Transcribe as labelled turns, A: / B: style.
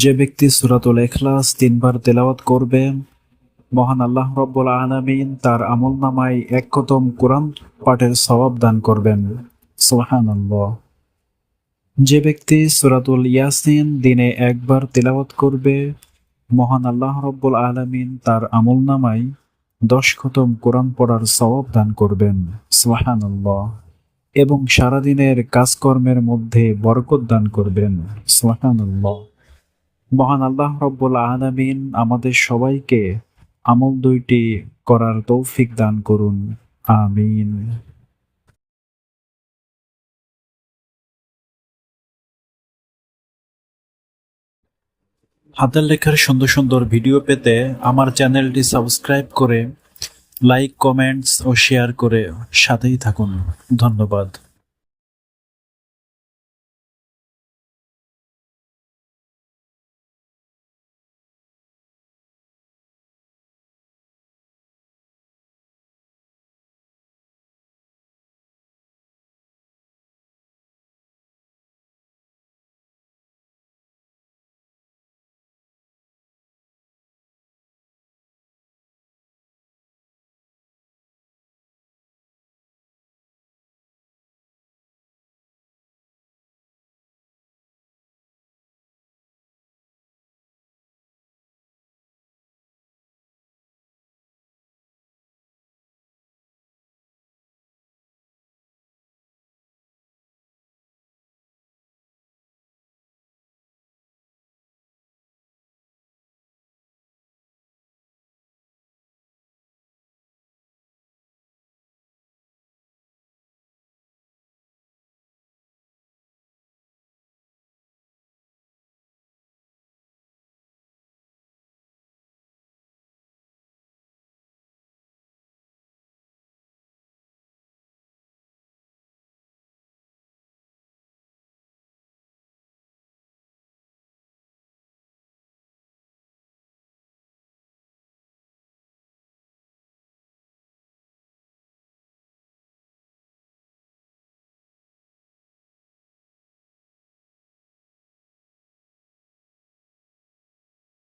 A: যে ব্যক্তি সূরাতুল ইখলাস 3 বার তেলাওয়াত করবে, মহান আল্লাহ রাব্বুল আলামিন তার আমলনামায় 1 খতম কোরআন পাঠের সওয়াব দান করবেন। সুবহানাল্লাহ। যে ব্যক্তি সূরাতুল ইয়াসিন দিনে 1 বার তেলাওয়াত করবে, মহান আল্লাহ রাব্বুল আলামিন তার আমলনামায় 10 খতম কোরআন পড়ার সওয়াব দান করবেন। সুবহানাল্লাহ। এবং সারাদিনের কাজকর্মের মধ্যে বরকত দান করবেন। সুবহানাল্লাহ। মহান আল্লাহ রাব্বুল আলামিন আমাদের সবাইকে আমল 2টি করার তৌফিক দান করুন। আমিন। হাতের লেখার সুন্দর সুন্দর ভিডিও পেতে আমার চ্যানেলটি সাবস্ক্রাইব করে লাইক, কমেন্টস ও শেয়ার করে সাথেই থাকুন। ধন্যবাদ।